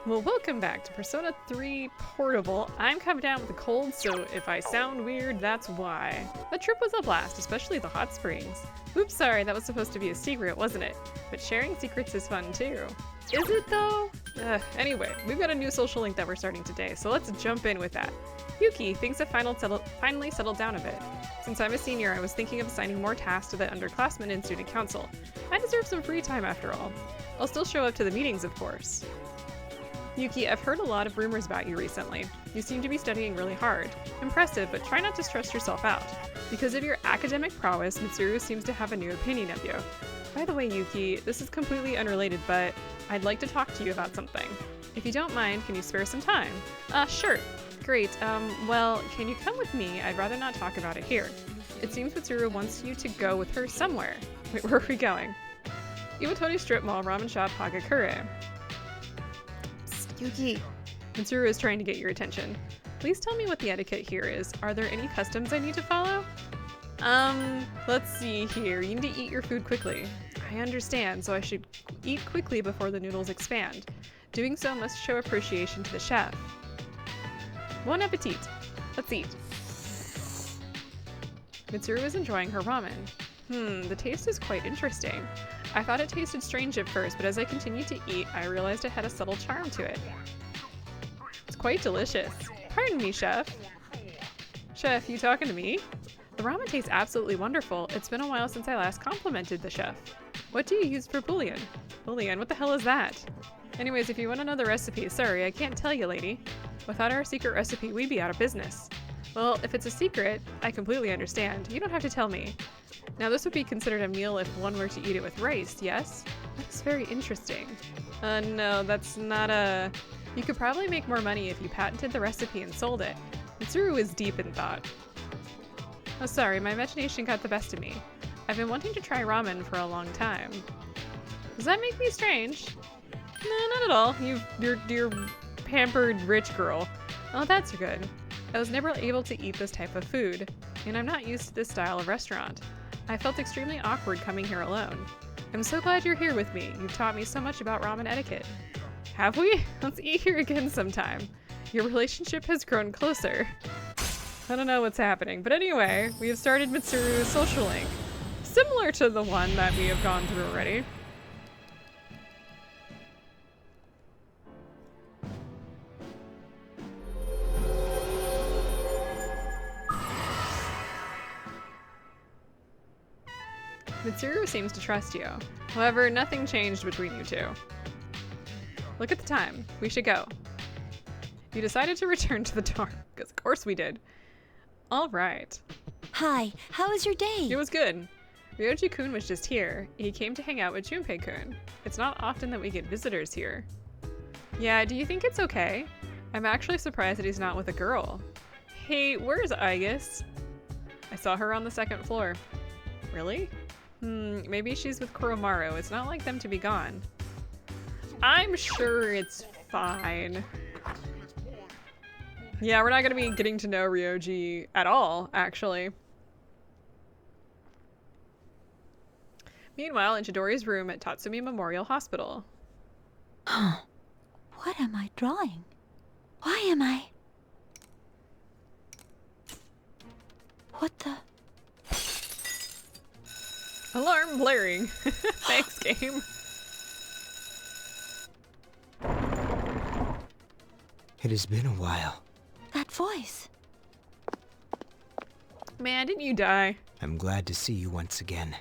Well, welcome back to Persona 3 Portable. I'm coming down with a cold, so if I sound weird, that's why. The trip was a blast, especially the hot springs. Oops, sorry, that was supposed to be a secret, wasn't it? But sharing secrets is fun too. Is it though? Anyway, we've got a new social link that we're starting today, so let's jump in with that. Yuki, things have finally settled down a bit. Since I'm a senior, I was thinking of assigning more tasks to the underclassmen and student council. I deserve some free time after all. I'll still show up to the meetings, of course. Yuki, I've heard a lot of rumors about you recently. You seem to be studying really hard. Impressive, but try not to stress yourself out. Because of your academic prowess, Mitsuru seems to have a new opinion of you. By the way, Yuki, this is completely unrelated, but I'd like to talk to you about something. If you don't mind, can you spare some time? Sure. Great. Well, can you come with me? I'd rather not talk about it here. It seems Mitsuru wants you to go with her somewhere. Wait, where are we going? Iwatani Strip Mall, Ramen Shop, Hagakure. Yuki. Mitsuru is trying to get your attention. Please tell me what the etiquette here is. Are there any customs I need to follow? Let's see here. You need to eat your food quickly. I understand, so I should eat quickly before the noodles expand. Doing so must show appreciation to the chef. Bon appetit. Let's eat. Mitsuru is enjoying her ramen. The taste is quite interesting. I thought it tasted strange at first, but as I continued to eat, I realized it had a subtle charm to it. It's quite delicious. Pardon me, chef. Chef, you talking to me? The ramen tastes absolutely wonderful. It's been a while since I last complimented the chef. What do you use for bouillon? Bouillon? What the hell is that? Anyways, if you want to know the recipe, sorry, I can't tell you, lady. Without our secret recipe, we'd be out of business. Well, if it's a secret, I completely understand. You don't have to tell me. Now, this would be considered a meal if one were to eat it with rice, yes? That's very interesting. No, that's not a... You could probably make more money if you patented the recipe and sold it. Mitsuru is deep in thought. Oh, sorry, my imagination got the best of me. I've been wanting to try ramen for a long time. Does that make me strange? No, not at all. You're pampered rich girl. Oh, that's good. I was never able to eat this type of food, and I'm not used to this style of restaurant. I felt extremely awkward coming here alone. I'm so glad you're here with me. You've taught me so much about ramen etiquette. Have we? Let's eat here again sometime. Your relationship has grown closer. I don't know what's happening, but anyway, we have started Mitsuru's social link, similar to the one that we have gone through already. Mitsuru seems to trust you. However, nothing changed between you two. Look at the time. We should go. You decided to return to the dorm, because of course we did. All right. Hi, how was your day? It was good. Ryoji-kun was just here. He came to hang out with Junpei-kun. It's not often that we get visitors here. Yeah, do you think it's okay? I'm actually surprised that he's not with a girl. Hey, where's Aigis? I saw her on the second floor. Really? Maybe she's with Koromaru. It's not like them to be gone. I'm sure it's fine. Yeah, we're not gonna be getting to know Ryoji at all, actually. Meanwhile, in Chidori's room at Tatsumi Memorial Hospital. What am I drawing? Why am I... What the... Alarm blaring. Thanks, game. It has been a while. That voice. Man, didn't you die? I'm glad to see you once again.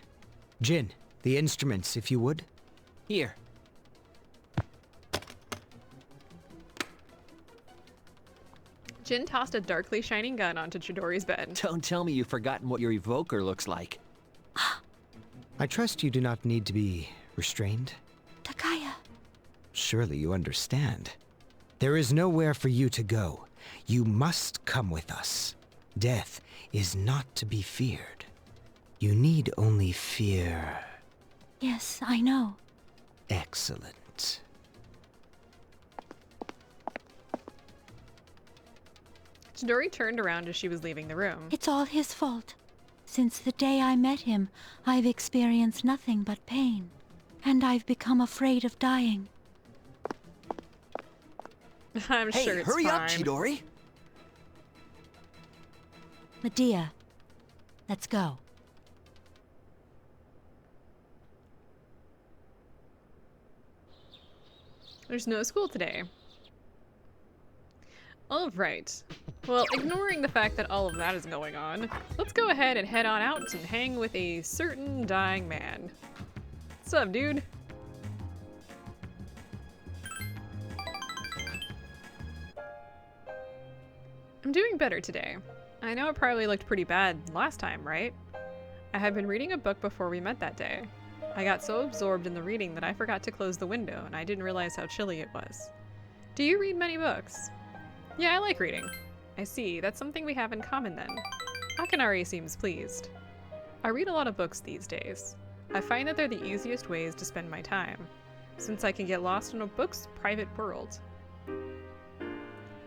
Jin, the instruments, if you would. Here. Jin tossed a darkly shining gun onto Chidori's bed. Don't tell me you've forgotten what your evoker looks like. I trust you do not need to be restrained. Takaya. Surely you understand. There is nowhere for you to go. You must come with us. Death is not to be feared. You need only fear... Yes, I know. Excellent. Chidori turned around as she was leaving the room. It's all his fault. Since the day I met him, I've experienced nothing but pain. And I've become afraid of dying. I'm Hey, sure it's hurry fine. up, Chidori. Medea, let's go. There's no school today. Alright. Well, ignoring the fact that all of that is going on, let's go ahead and head on out and hang with a certain dying man. What's up, dude? I'm doing better today. I know it probably looked pretty bad last time, right? I had been reading a book before we met that day. I got so absorbed in the reading that I forgot to close the window, and I didn't realize how chilly it was. Do you read many books? Yeah, I like reading. I see, that's something we have in common then. Akanari seems pleased. I read a lot of books these days. I find that they're the easiest ways to spend my time, since I can get lost in a book's private world.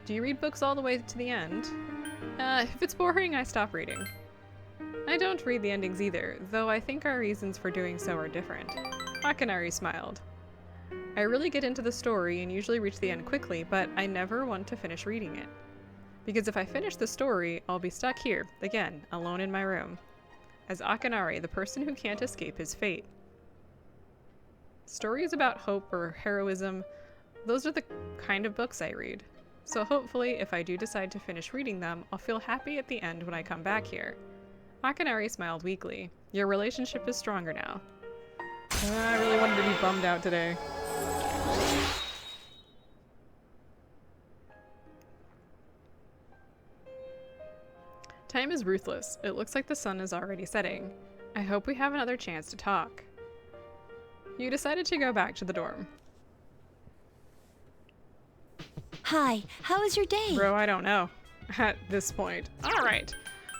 Do you read books all the way to the end? If it's boring, I stop reading. I don't read the endings either, though I think our reasons for doing so are different. Akanari smiled. I really get into the story and usually reach the end quickly, but I never want to finish reading it. Because if I finish the story, I'll be stuck here, again, alone in my room. As Akanari, the person who can't escape his fate. Stories about hope or heroism, those are the kind of books I read. So hopefully, if I do decide to finish reading them, I'll feel happy at the end when I come back here. Akanari smiled weakly. Your relationship is stronger now. I really wanted to be bummed out today. Time is ruthless. It looks like the sun is already setting. I hope we have another chance to talk. You decided to go back to the dorm. Hi, how was your day? Bro, I don't know at this point. Alright.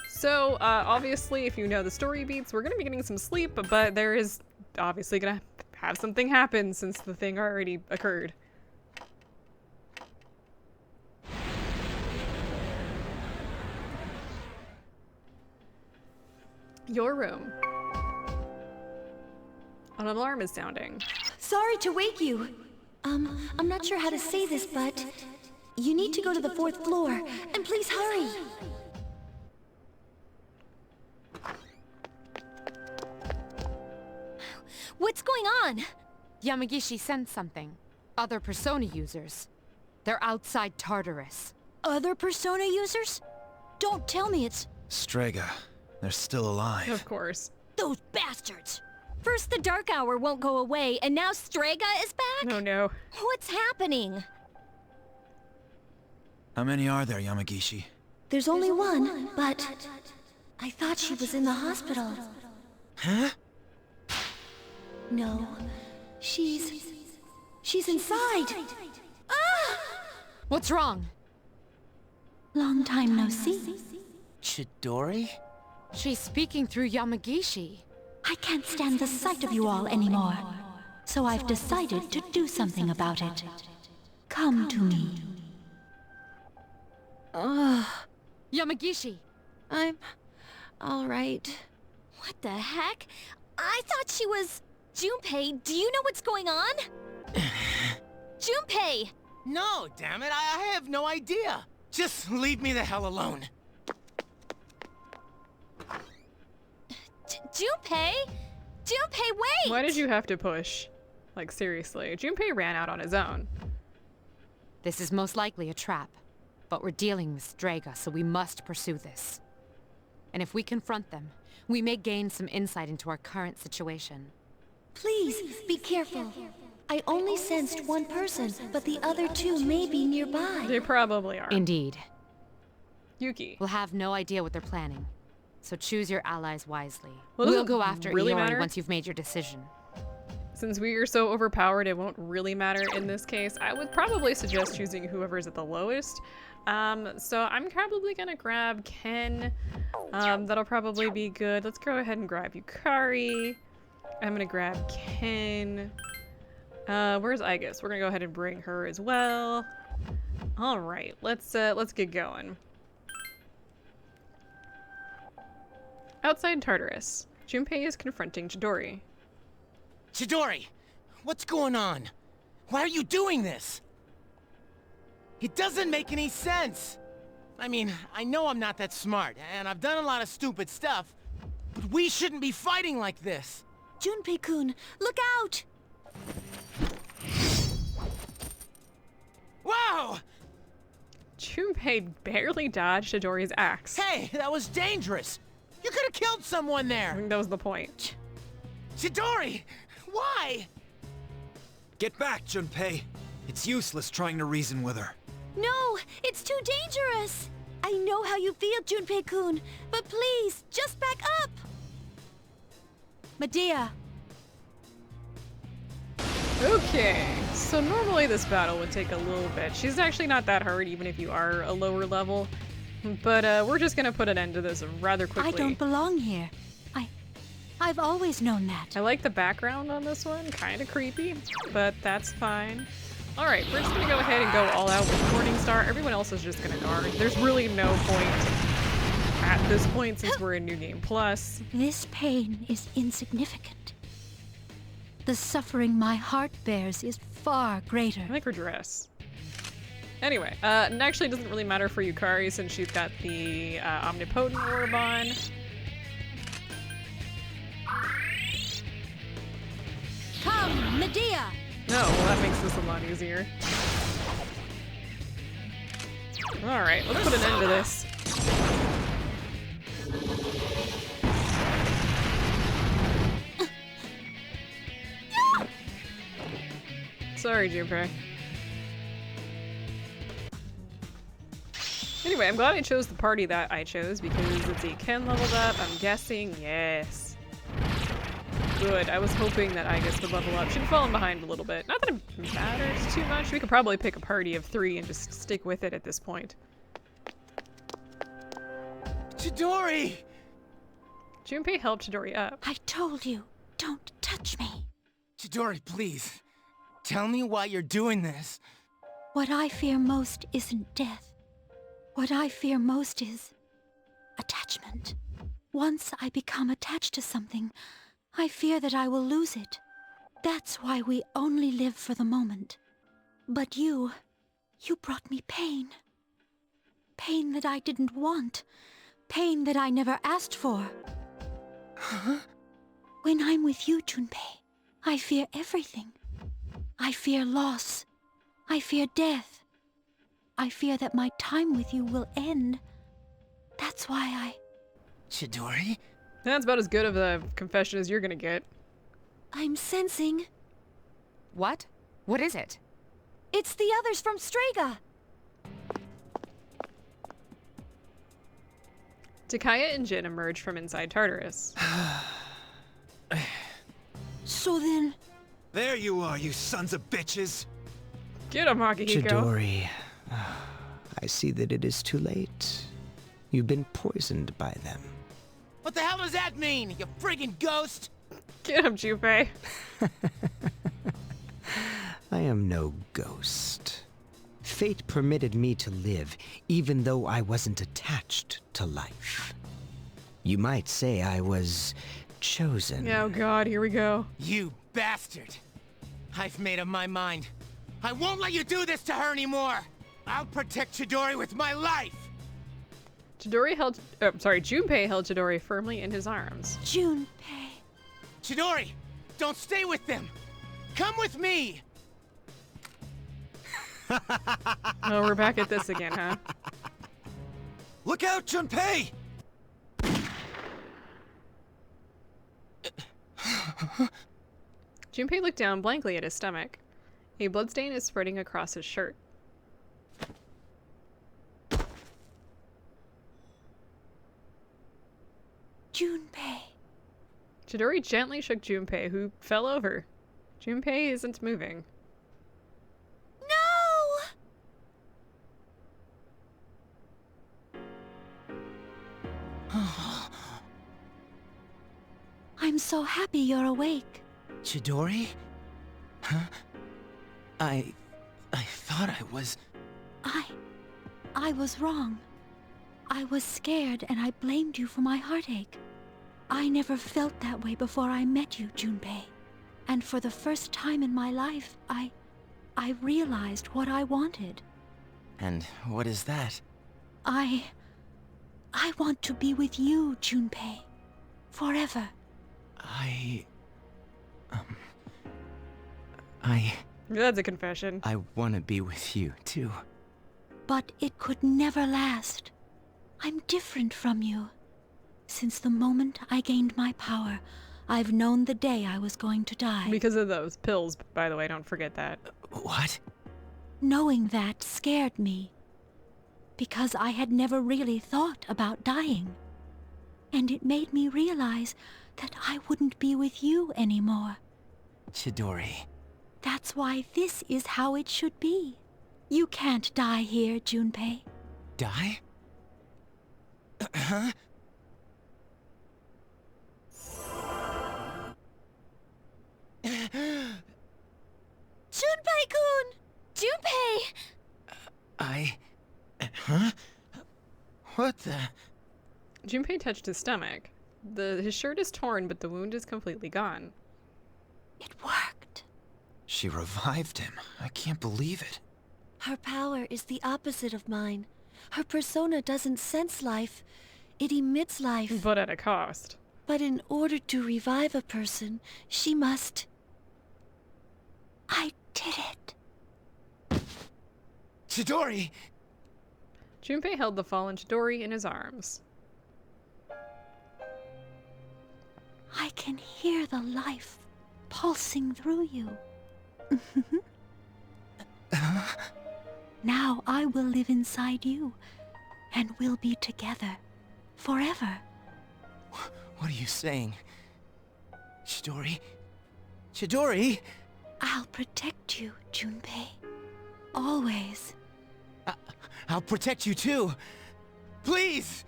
So, obviously, if you know the story beats, we're gonna be getting some sleep, but there is obviously gonna have something happen since the thing already occurred. Your room. An alarm is sounding. Sorry to wake you. I'm not sure how to say this, but you need to go to the 4th floor, and please hurry. What's going on? Yamagishi sent something. Other Persona users. They're outside Tartarus. Other Persona users? Don't tell me it's Strega. They're still alive. Of course. those bastards. First the Dark Hour won't go away, and now Strega is back? Oh no. What's happening? How many are there, Yamagishi? There's only one, but I thought she was in the hospital. Huh? No, she's inside. Ah! What's wrong? Long time no see. Chidori? She's speaking through Yamagishi. I can't stand the sight of you all anymore. So I've decided to do something about it. Come to me. Yamagishi! I'm all right. What the heck? I thought she was Junpei. Do you know what's going on? Junpei! No, damn it, I have no idea. Just leave me the hell alone. Junpei? Junpei, wait! Why did you have to push? Like, seriously. Junpei ran out on his own. This is most likely a trap. But we're dealing with Strega, so we must pursue this. And if we confront them, we may gain some insight into our current situation. Please, be careful. I only sensed one person, but the other two may be nearby. They probably are. Indeed. Yuki. We'll have no idea what they're planning. So choose your allies wisely. Well, does We'll it go after really Iori matter? once you've made your decision. Since we are so overpowered, it won't really matter in this case. I would probably suggest choosing whoever's at the lowest. So I'm probably gonna grab Ken. That'll probably be good. Let's go ahead and grab Yukari. I'm gonna grab Ken. Where's Aigis? We're gonna go ahead and bring her as well. All right, let's get going. Outside Tartarus, Junpei is confronting Chidori. Chidori, what's going on? Why are you doing this? It doesn't make any sense. I mean, I know I'm not that smart, and I've done a lot of stupid stuff, but we shouldn't be fighting like this. Junpei-kun, look out! Whoa! Junpei barely dodged Chidori's axe. Hey, that was dangerous. You could have killed someone I there. think that was the point. Chidori, why? Get back, Junpei. It's useless trying to reason with her. No, it's too dangerous! I know how you feel, Junpei-kun, but please, just back up! Medea. Okay, so normally this battle would take a little bit. She's actually not that hard, even if you are a lower level. But we're just gonna put an end to this rather quickly. I don't belong here. I've always known that. I like the background on this one, kind of creepy, but that's fine. All right, we're just gonna go ahead and go all out with Morningstar. Everyone else is just gonna guard. There's really no point at this point since we're in New Game Plus. This pain is insignificant. The suffering my heart bears is far greater. I like her dress. Anyway, it actually doesn't really matter for Yukari since she's got the Omnipotent Orb on. Come, Medea! No, well that makes this a lot easier. Alright, let's put an end to this. Sorry, Junpei. Anyway, I'm glad I chose the party that I chose because let's see, Ken leveled up, I'm guessing, yes. Good, I was hoping that Aigis would level up. She'd fallen behind a little bit. Not that it matters too much, we could probably pick a party of 3 and just stick with it at this point. Chidori! Junpei helped Chidori up. I told you, don't touch me. Chidori, please. Tell me why you're doing this. What I fear most isn't death. What I fear most is attachment. Once I become attached to something, I fear that I will lose it. That's why we only live for the moment. But you brought me pain. Pain that I didn't want. Pain that I never asked for. Huh? When I'm with you, Junpei, I fear everything. I fear loss. I fear death. I fear that my time with you will end. That's why I... Chidori? That's about as good of a confession as you're gonna get. I'm sensing... What? What is it? It's the others from Strega! Takaya and Jin emerge from inside Tartarus. So then... There you are, you sons of bitches! Get him, Akihiko. Chidori, I see that it is too late. You've been poisoned by them. What the hell does that mean, you friggin' ghost? Get him, Junpei. I am no ghost. Fate permitted me to live, even though I wasn't attached to life. You might say I was chosen. Oh god, here we go. You bastard. I've made up my mind. I won't let you do this to her anymore. I'll protect Chidori with my life. Junpei held Chidori firmly in his arms. Junpei... Chidori, don't stay with them. Come with me. Oh, we're back at this again, huh? Look out, Junpei! Junpei looked down blankly at his stomach. A bloodstain is spreading across his shirt. Junpei... Chidori gently shook Junpei, who fell over. Junpei isn't moving. No! I'm so happy you're awake. Chidori? Huh? I thought I was... I was wrong. I was scared and I blamed you for my heartache. I never felt that way before I met you, Junpei. And for the first time in my life, I realized what I wanted. And what is that? I want to be with you, Junpei. Forever. That's a confession. I want to be with you, too. But it could never last. I'm different from you. Since the moment I gained my power, I've known the day I was going to die. Because of those pills, by the way, don't forget that. What? Knowing that scared me. Because I had never really thought about dying. And it made me realize that I wouldn't be with you anymore. Chidori. That's why this is how it should be. You can't die here, Junpei. Die? Huh? Junpei-kun! Junpei! Huh? What the... Junpei touched his stomach. His shirt is torn, but the wound is completely gone. It worked. She revived him. I can't believe it. Her power is the opposite of mine. Her persona doesn't sense life. It emits life. But at a cost. But in order to revive a person, she must... I did it. Chidori! Junpei held the fallen Chidori in his arms. I can hear the life pulsing through you. Now I will live inside you, and we'll be together forever. What are you saying? Chidori? Chidori? I'll protect you, Junpei. Always. I'll protect you too. Please!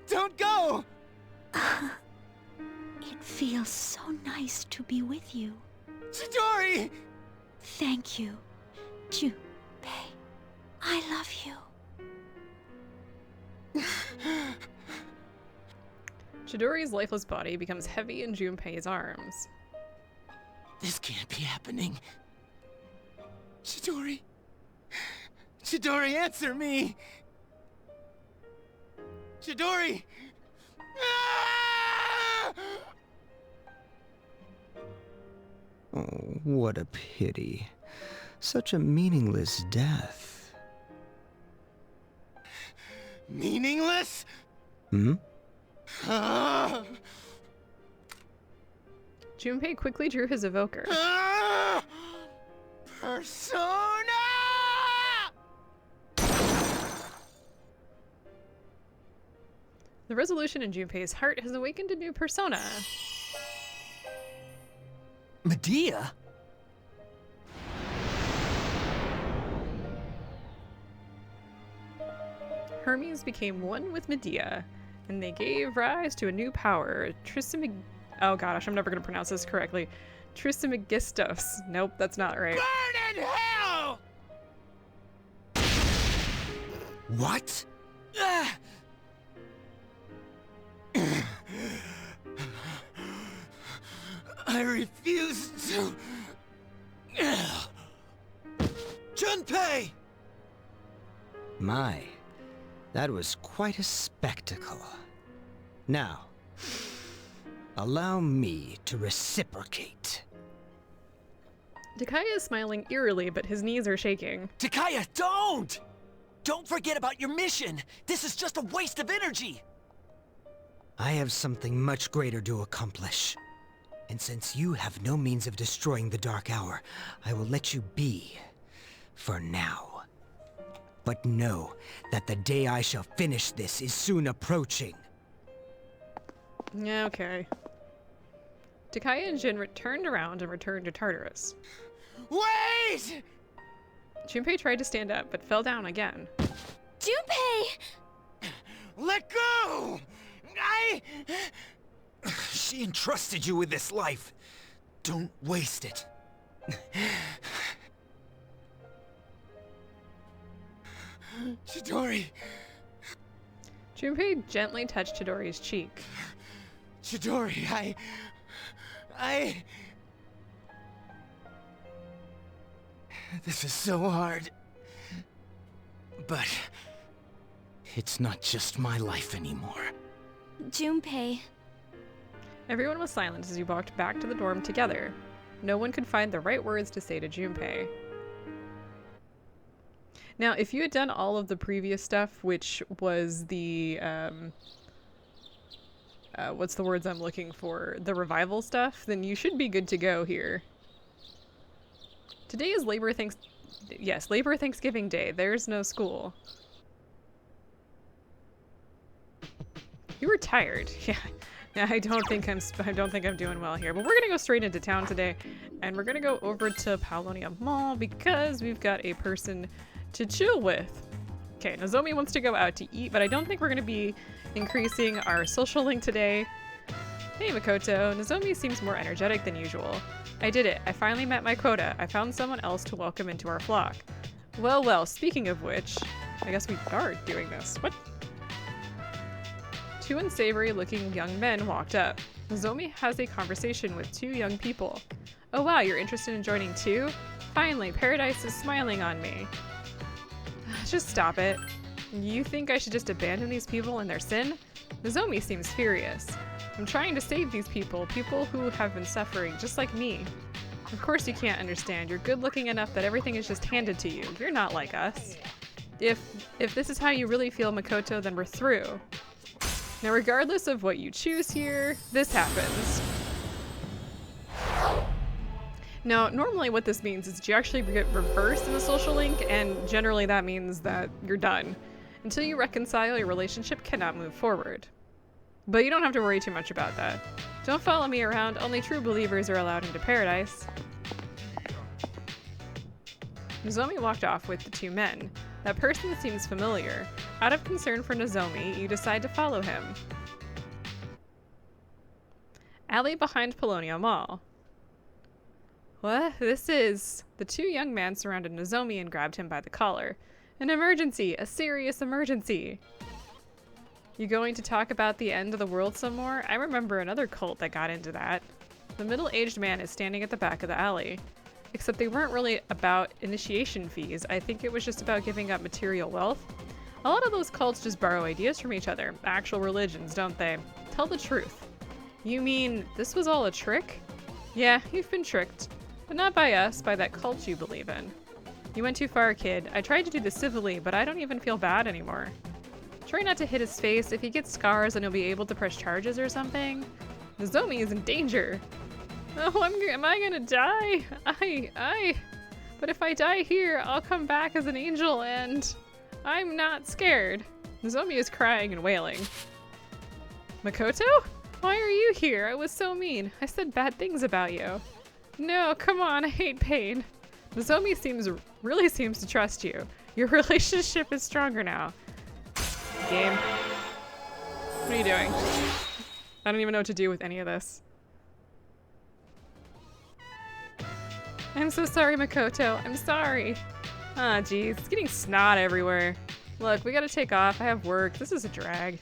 Don't go! It feels so nice to be with you. Chidori! Thank you, Junpei. I love you. Chidori's lifeless body becomes heavy in Junpei's arms. This can't be happening. Chidori! Chidori, answer me! Chidori! Ah! Oh, what a pity. Such a meaningless death. Meaningless? Hmm? Ah! Junpei quickly drew his evoker. Ah! Persona! The resolution in Junpei's heart has awakened a new persona. Medea? Hermes became one with Medea, and they gave rise to a new power, oh gosh, I'm never gonna pronounce this correctly. Trismegistos. Nope, that's not right. Burn in hell! What? Ah! I refuse to... Junpei! My, that was quite a spectacle. Now, allow me to reciprocate. Takaya is smiling eerily, but his knees are shaking. Takaya, don't! Don't forget about your mission! This is just a waste of energy! I have something much greater to accomplish. And since you have no means of destroying the Dark Hour, I will let you be. For now. But know that the day I shall finish this is soon approaching. Yeah, okay. Takaya and Jin turned around and returned to Tartarus. Wait! Junpei tried to stand up, but fell down again. Junpei! Let go! She entrusted you with this life. Don't waste it. Chidori! Junpei gently touched Chidori's cheek. Chidori, I... This is so hard. but it's not just my life anymore. Junpei. Everyone was silent as you walked back to the dorm together. No one could find the right words to say to Junpei. Now, if you had done all of the previous stuff, which was the, what's the words I'm looking for? The revival stuff, then you should be good to go here. Today is Labor Thanksgiving Day. There's no school. You were tired. Yeah. I don't think I'm doing well here, but we're gonna go straight into town today, and we're gonna go over to Paolonia Mall because we've got a person to chill with. Okay, Nozomi wants to go out to eat, but I don't think we're gonna be increasing our social link today. Hey Makoto, Nozomi seems more energetic than usual. I did it. I finally met my quota. I found someone else to welcome into our flock. Well, speaking of which, I guess we are doing this. What? Two unsavory-looking young men walked up. Nozomi has a conversation with two young people. Oh wow, you're interested in joining too? Finally, paradise is smiling on me. Just stop it. You think I should just abandon these people in their sin? Nozomi seems furious. I'm trying to save these people who have been suffering just like me. Of course you can't understand. You're good looking enough that everything is just handed to you. You're not like us. If this is how you really feel, Makoto, then we're through. Now, regardless of what you choose here, this happens. Now, normally what this means is you actually get reversed in the social link, and generally that means that you're done. Until you reconcile, your relationship cannot move forward. But you don't have to worry too much about that. Don't follow me around, only true believers are allowed into paradise. Nozomi walked off with the two men. That person seems familiar. Out of concern for Nozomi, you decide to follow him. Alley behind Paolonia Mall. What? This is... The two young men surrounded Nozomi and grabbed him by the collar. An emergency! A serious emergency! You going to talk about the end of the world some more? I remember another cult that got into that. The middle-aged man is standing at the back of the alley. Except they weren't really about initiation fees. I think it was just about giving up material wealth. A lot of those cults just borrow ideas from each other. Actual religions, don't they? Tell the truth. You mean this was all a trick? Yeah, you've been tricked. But not by us, by that cult you believe in. You went too far, kid. I tried to do this civilly, but I don't even feel bad anymore. Try not to hit his face. If he gets scars, then he'll be able to press charges or something. Nozomi is in danger. Oh, am I gonna die? But if I die here, I'll come back as an angel and I'm not scared. Nozomi is crying and wailing. Makoto? Why are you here? I was so mean. I said bad things about you. No, come on, I hate pain. Nozomi really seems to trust you. Your relationship is stronger now. Game. What are you doing? I don't even know what to do with any of this. I'm so sorry, Makoto. I'm sorry. Ah, geez. It's getting snot everywhere. Look, we gotta take off. I have work. This is a drag.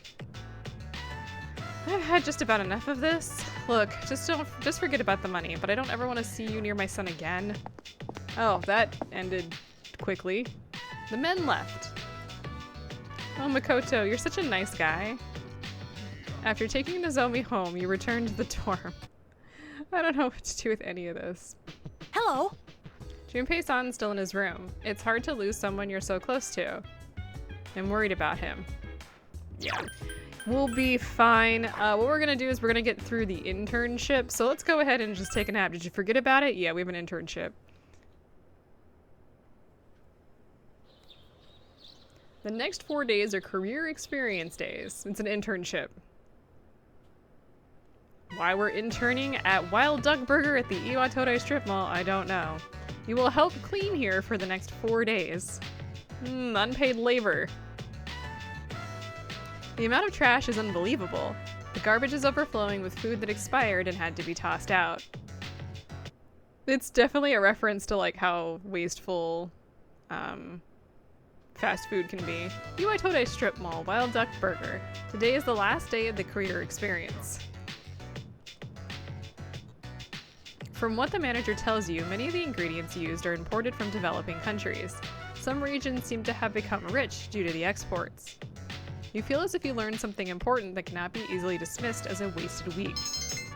I've had just about enough of this. Look, just forget about the money, but I don't ever want to see you near my son again. Oh, that ended quickly. The men left. Oh, Makoto, you're such a nice guy. After taking Nozomi home, you returned to the dorm. I don't know what to do with any of this. Hello? Junpei-san's still in his room. It's hard to lose someone you're so close to. I'm worried about him. Yeah. We'll be fine. What we're gonna do is we're gonna get through the internship. So let's go ahead and just take a nap. Did you forget about it? Yeah, we have an internship. The next 4 days are career experience days. It's an internship. Why we're interning at Wild Duck Burger at the Iwatodai Strip Mall, I don't know. You will help clean here for the next 4 days. Unpaid labor. The amount of trash is unbelievable. The garbage is overflowing with food that expired and had to be tossed out. It's definitely a reference to like how wasteful fast food can be. Iwatodai Strip Mall, Wild Duck Burger. Today is the last day of the career experience. From what the manager tells you, many of the ingredients used are imported from developing countries. Some regions seem to have become rich due to the exports. You feel as if you learned something important that cannot be easily dismissed as a wasted week.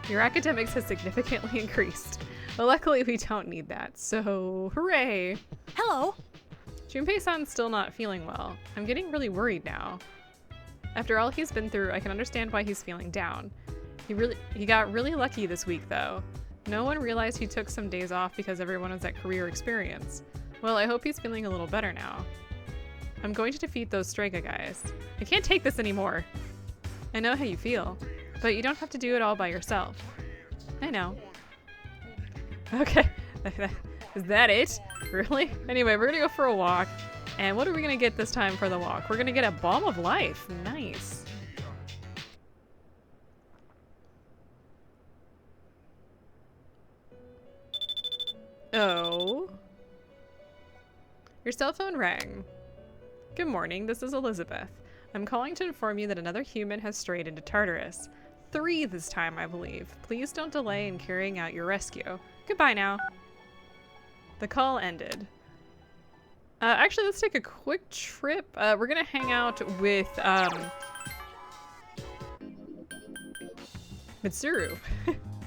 Your academics has significantly increased. But luckily we don't need that, so hooray! Hello. Junpei-san's still not feeling well. I'm getting really worried now. After all he's been through, I can understand why he's feeling down. He got really lucky this week though. No one realized he took some days off because everyone was at career experience. Well, I hope he's feeling a little better now. I'm going to defeat those Strega guys. I can't take this anymore. I know how you feel, but you don't have to do it all by yourself. I know. Okay, is that it? Really? Anyway, we're gonna go for a walk. And what are we gonna get this time for the walk? We're gonna get a Balm of Life. Nice. Oh. Your cell phone rang. Good morning, this is Elizabeth. I'm calling to inform you that another human has strayed into Tartarus. 3 this time, I believe. Please don't delay in carrying out your rescue. Goodbye now. The call ended. Actually, let's take a quick trip. We're gonna hang out with Mitsuru.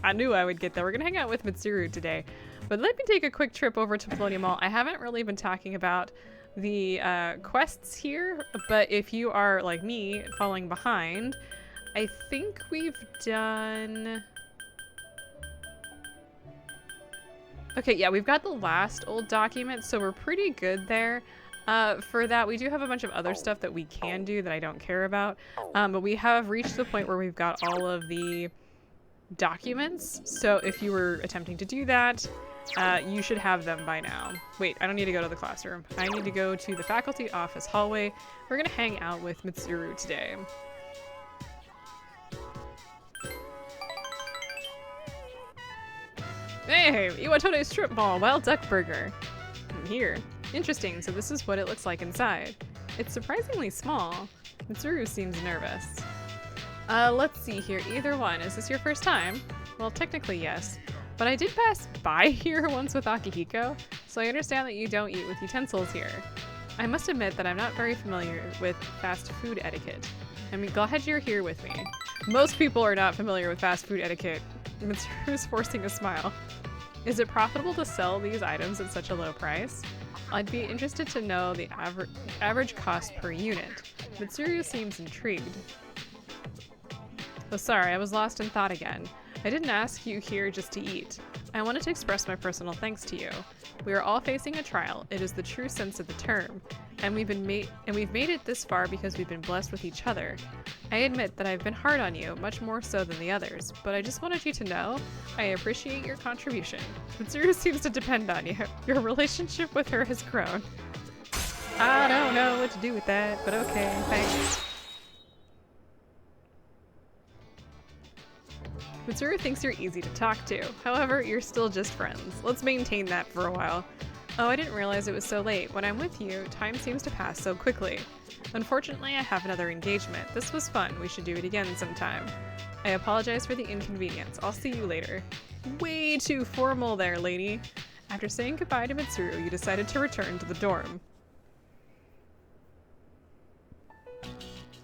I knew I would get there. We're gonna hang out with Mitsuru today. But let me take a quick trip over to Paulownia Mall. I haven't really been talking about the quests here, but if you are like me, falling behind, I think we've done... Okay, yeah, we've got the last old document, so we're pretty good there. For that, we do have a bunch of other stuff that we can do that I don't care about, but we have reached the point where we've got all of the documents, so if you were attempting to do that, you should have them by now. Wait, I don't need to go to the classroom. I need to go to the faculty office hallway. We're gonna hang out with Mitsuru today. Hey, Iwatore strip mall, wild duck burger. I'm here. Interesting, so this is what it looks like inside. It's surprisingly small. Mitsuru seems nervous. Let's see here, either one. Is this your first time? Well, technically yes, but I did pass by here once with Akihiko, so I understand that you don't eat with utensils here. I must admit that I'm not very familiar with fast food etiquette. I'm glad you're here with me. Most people are not familiar with fast food etiquette. Mitsuru's forcing a smile. Is it profitable to sell these items at such a low price? I'd be interested to know the average cost per unit. Mitsuru seems intrigued. Oh, sorry, I was lost in thought again. I didn't ask you here just to eat. I wanted to express my personal thanks to you. We are all facing a trial. It is the true sense of the term. And we've made it this far because we've been blessed with each other. I admit that I've been hard on you, much more so than the others, but I just wanted you to know I appreciate your contribution. Mitsuru seems to depend on you. Your relationship with her has grown. I don't know what to do with that, but okay, thanks. Mitsuru thinks you're easy to talk to. However, you're still just friends. Let's maintain that for a while. Oh, I didn't realize it was so late. When I'm with you, time seems to pass so quickly. Unfortunately, I have another engagement. This was fun. We should do it again sometime. I apologize for the inconvenience. I'll see you later. Way too formal there, lady. After saying goodbye to Mitsuru, you decided to return to the dorm.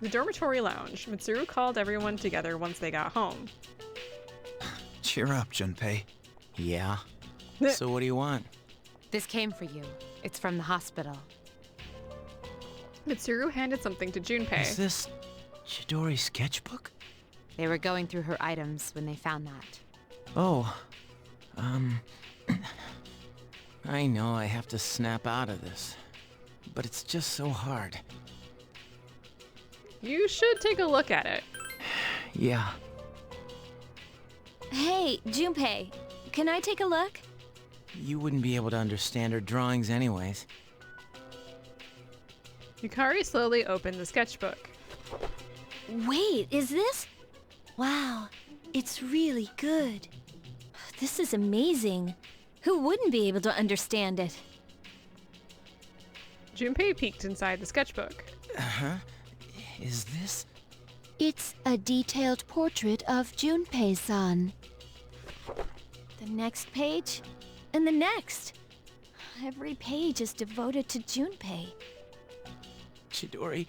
The dormitory lounge. Mitsuru called everyone together once they got home. Cheer up, Junpei. Yeah? So what do you want? This came for you. It's from the hospital. Mitsuru handed something to Junpei. Is this Chidori's sketchbook? They were going through her items when they found that. Oh, I know I have to snap out of this, but it's just so hard. You should take a look at it. Yeah. Hey, Junpei, can I take a look? You wouldn't be able to understand her drawings anyways. Yukari slowly opened the sketchbook. Wait, is this? Wow, it's really good. This is amazing. Who wouldn't be able to understand it? Junpei peeked inside the sketchbook. Uh-huh. Is this? It's a detailed portrait of Junpei-san. The next page, and the next. Every page is devoted to Junpei. Chidori.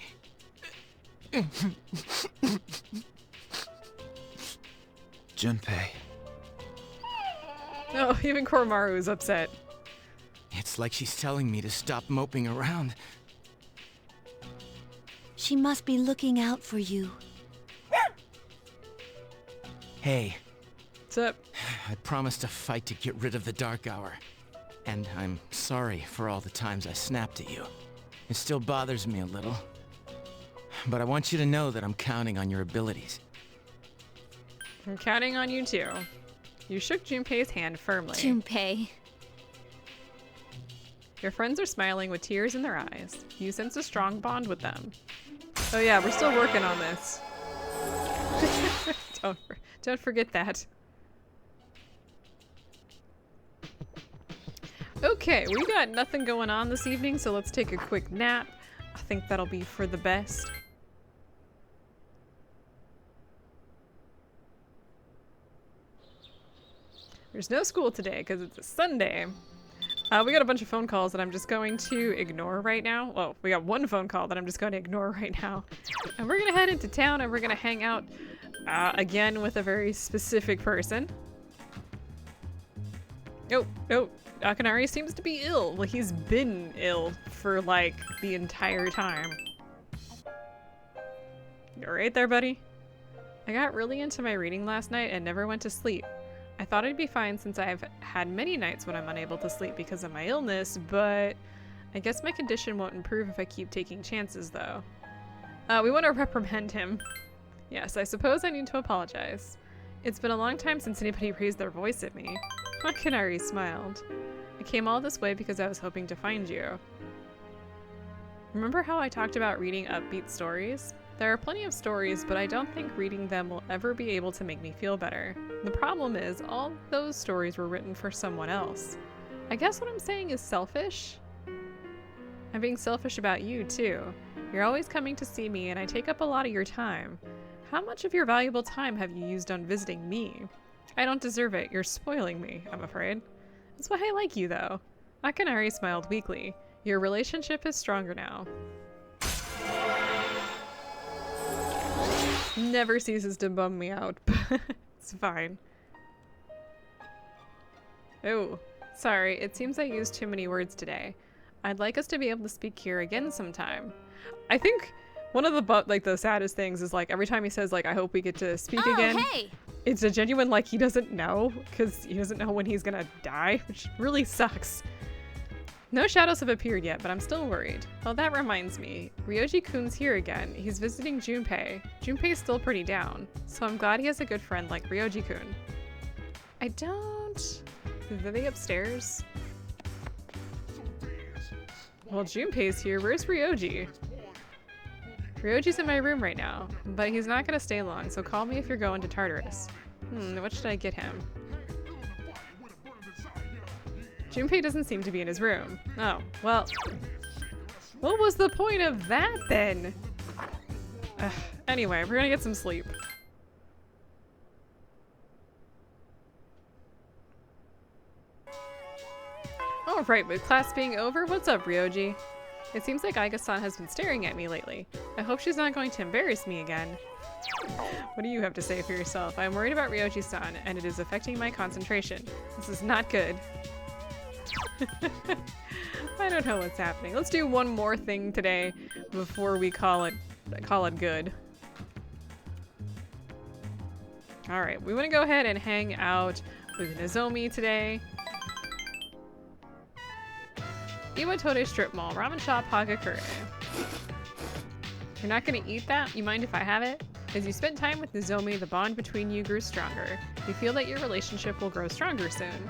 Junpei. Oh, even Koromaru is upset. It's like she's telling me to stop moping around. She must be looking out for you. Hey, What's up? I promised to fight to get rid of the Dark Hour. And I'm sorry for all the times I snapped at you. It still bothers me a little. But I want you to know that I'm counting on your abilities. I'm counting on you too. You shook Junpei's hand firmly. Junpei. Your friends are smiling with tears in their eyes. You sense a strong bond with them. Oh yeah, we're still working on this. Don't forget that. Okay, we got nothing going on this evening, so let's take a quick nap. I think that'll be for the best. There's no school today because it's a Sunday. We got a bunch of phone calls that I'm just going to ignore right now. Well, we got one phone call that I'm just going to ignore right now. And we're going to head into town and we're going to hang out again with a very specific person. Oh, Akanari seems to be ill. Well, he's been ill for like the entire time. You alright there, buddy? I got really into my reading last night and never went to sleep. I thought I'd be fine since I've had many nights when I'm unable to sleep because of my illness, but I guess my condition won't improve if I keep taking chances, though. We want to reprimand him. Yes, I suppose I need to apologize. It's been a long time since anybody raised their voice at me. Akanari smiled. I came all this way because I was hoping to find you. Remember how I talked about reading upbeat stories? There are plenty of stories, but I don't think reading them will ever be able to make me feel better. The problem is, all those stories were written for someone else. I guess what I'm saying is selfish? I'm being selfish about you, too. You're always coming to see me, and I take up a lot of your time. How much of your valuable time have you used on visiting me? I don't deserve it. You're spoiling me, I'm afraid. That's why I like you, though. Akanari smiled weakly. Your relationship is stronger now. Never ceases to bum me out, but it's fine. Oh, sorry, it seems I used too many words today. I'd like us to be able to speak here again sometime. I think one of the saddest things is like every time he says like I hope we get to speak again. Hey! It's a genuine like he doesn't know because he doesn't know when he's gonna die, which really sucks. No shadows have appeared yet, but I'm still worried. Oh, that reminds me. Ryoji-kun's here again. He's visiting Junpei. Junpei's still pretty down, so I'm glad he has a good friend like Ryoji-kun. I don't... Are they upstairs? Well, Junpei's here. Where's Ryoji? Ryoji's in my room right now, but he's not gonna stay long, so call me if you're going to Tartarus. What should I get him? Junpei doesn't seem to be in his room. Oh, well. What was the point of that then? Anyway, we're gonna get some sleep. Oh, right, with class being over, what's up, Ryoji? It seems like Aiga-san has been staring at me lately. I hope she's not going to embarrass me again. What do you have to say for yourself? I'm worried about Ryoji-san, and it is affecting my concentration. This is not good. I don't know what's happening. Let's do one more thing today before we call it good. Alright, we want to go ahead and hang out with Nozomi today. Iwatore Strip Mall, Ramen Shop, Hagakure. You're not gonna eat that? You mind if I have it? As you spent time with Nozomi, the bond between you grew stronger. You feel that your relationship will grow stronger soon.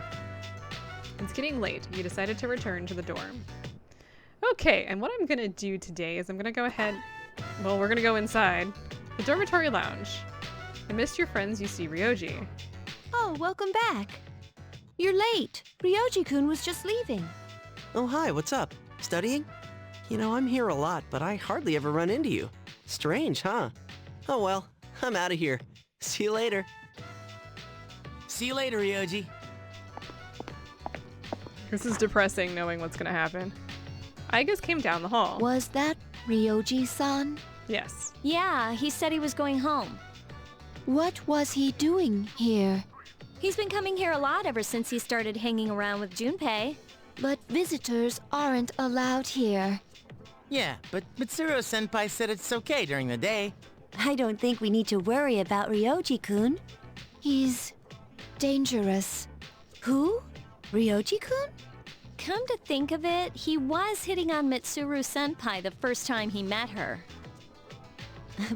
It's getting late. You decided to return to the dorm. Okay, and what I'm gonna do today is I'm gonna go ahead... Well, we're gonna go inside. The dormitory lounge. I missed your friends. You see Ryoji. Oh, welcome back. You're late. Ryoji-kun was just leaving. Oh, hi, what's up? Studying? You know, I'm here a lot, but I hardly ever run into you. Strange, huh? Oh well, I'm out of here. See you later. See you later, Ryoji. This is depressing knowing what's gonna happen. Aigus came down the hall. Was that Ryoji-san? Yes. Yeah, he said he was going home. What was he doing here? He's been coming here a lot ever since he started hanging around with Junpei. But visitors aren't allowed here. Yeah, but Mitsuru-senpai said it's okay during the day. I don't think we need to worry about Ryoji-kun. He's dangerous. Who? Ryoji-kun? Come to think of it, he was hitting on Mitsuru-senpai the first time he met her.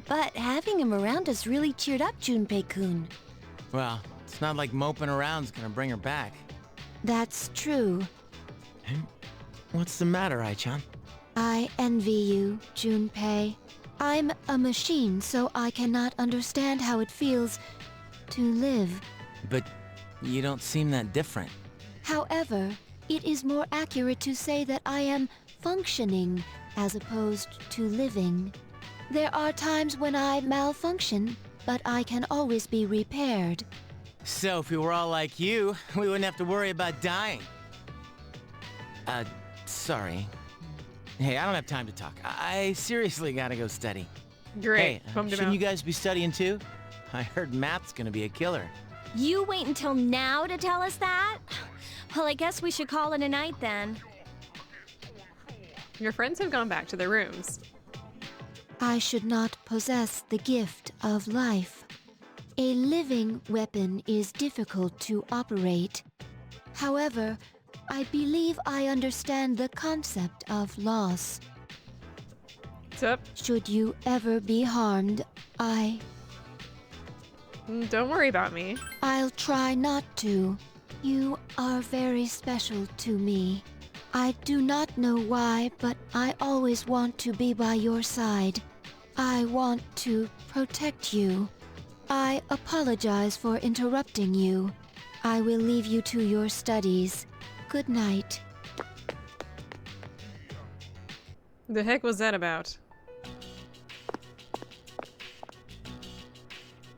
But having him around us really cheered up Junpei-kun. Well, it's not like moping around's gonna bring her back. That's true. What's the matter, Ai-chan? I envy you, Junpei. I'm a machine, so I cannot understand how it feels to live. But you don't seem that different. However, it is more accurate to say that I am functioning as opposed to living. There are times when I malfunction, but I can always be repaired. So if we were all like you, we wouldn't have to worry about dying. Sorry. Hey, I don't have time to talk. I seriously gotta go study. Great. Hey, Bummed him shouldn't out. you guys be studying too? I heard math's gonna be a killer. You wait until now to tell us that? Well, I guess we should call it a night then. Your friends have gone back to their rooms. I should not possess the gift of life. A living weapon is difficult to operate. However, I believe I understand the concept of loss. What's up? Should you ever be harmed, Don't worry about me. I'll try not to. You are very special to me. I do not know why, but I always want to be by your side. I want to protect you. I apologize for interrupting you. I will leave you to your studies. Good night. The heck was that about?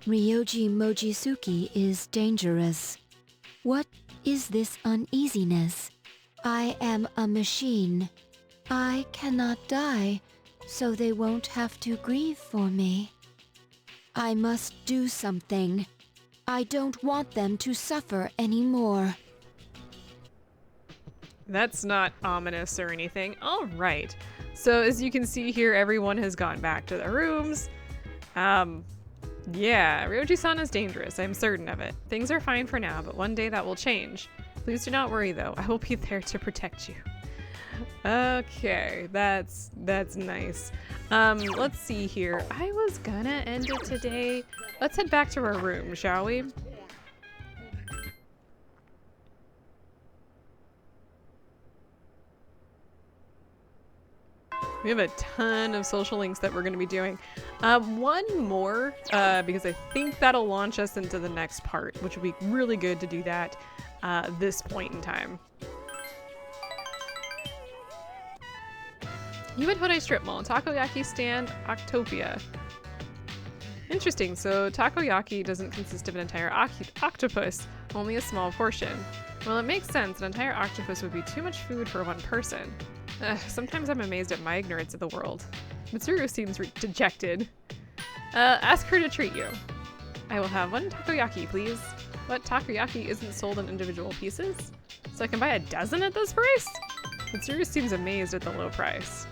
Ryoji Mojisuki is dangerous. What is this uneasiness? I am a machine. I cannot die, so they won't have to grieve for me. I must do something. I don't want them to suffer anymore. That's not ominous or anything. All right. So as you can see here, everyone has gone back to their rooms. Yeah, Ryoji-san is dangerous. I'm certain of it. Things are fine for now, but one day that will change. Please do not worry, though. I will be there to protect you. Okay, that's nice. Let's see here. I was gonna end it today. Let's head back to our room, shall we? We have a ton of social links that we're going to be doing. One more, because I think that'll launch us into the next part, which would be really good to do that this point in time. Uenhodai Strip Mall, Takoyaki Stand, Octopia. Interesting, so takoyaki doesn't consist of an entire octopus, only a small portion. Well, it makes sense. An entire octopus would be too much food for one person. Sometimes I'm amazed at my ignorance of the world. Mitsuru seems dejected. Ask her to treat you. I will have one takoyaki, please. What, takoyaki isn't sold in individual pieces? So I can buy a dozen at this price? Mitsuru seems amazed at the low price.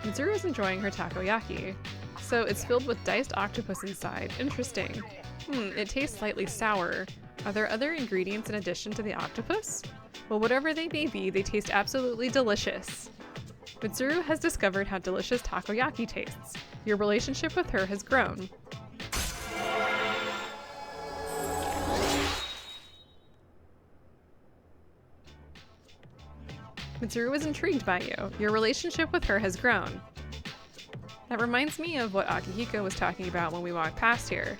Mitsuru is enjoying her takoyaki. So it's filled with diced octopus inside. Interesting. It tastes slightly sour. Are there other ingredients in addition to the octopus? Well, whatever they may be, they taste absolutely delicious. Mitsuru has discovered how delicious takoyaki tastes. Your relationship with her has grown. Mitsuru was intrigued by you. Your relationship with her has grown. That reminds me of what Akihiko was talking about when we walked past here.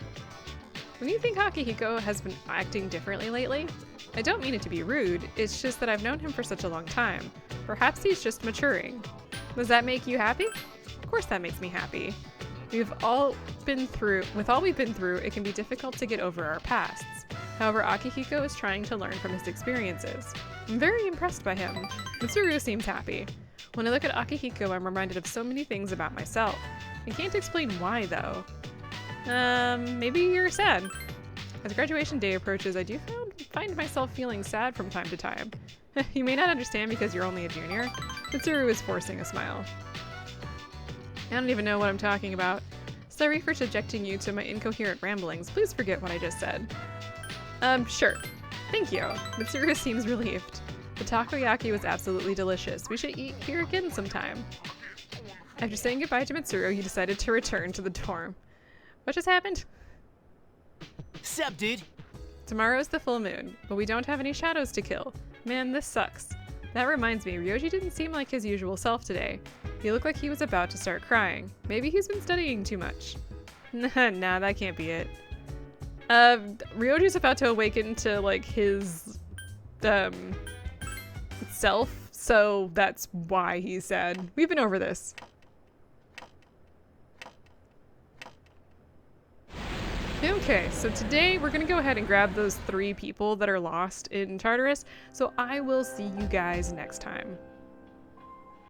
When you think Akihiko has been acting differently lately? I don't mean it to be rude, it's just that I've known him for such a long time. Perhaps he's just maturing. Does that make you happy? Of course that makes me happy. With all we've been through, it can be difficult to get over our pasts. However, Akihiko is trying to learn from his experiences. I'm very impressed by him. Mitsuru seems happy. When I look at Akihiko, I'm reminded of so many things about myself. I can't explain why, though. Maybe you're sad. As graduation day approaches, I do find myself feeling sad from time to time. You may not understand because you're only a junior. Mitsuru is forcing a smile. I don't even know what I'm talking about. Sorry for subjecting you to my incoherent ramblings. Please forget what I just said. Sure. Thank you. Mitsuru seems relieved. The takoyaki was absolutely delicious. We should eat here again sometime. After saying goodbye to Mitsuru, he decided to return to the dorm. What just happened? Sup, dude? Tomorrow's the full moon, but we don't have any shadows to kill. Man, this sucks. That reminds me, Ryoji didn't seem like his usual self today. He looked like he was about to start crying. Maybe he's been studying too much. Nah, that can't be it. Ryoji's about to awaken to, like, his, self, so that's why he's sad. We've been over this. Okay, so today we're gonna go ahead and grab those 3 people that are lost in Tartarus, so I will see you guys next time.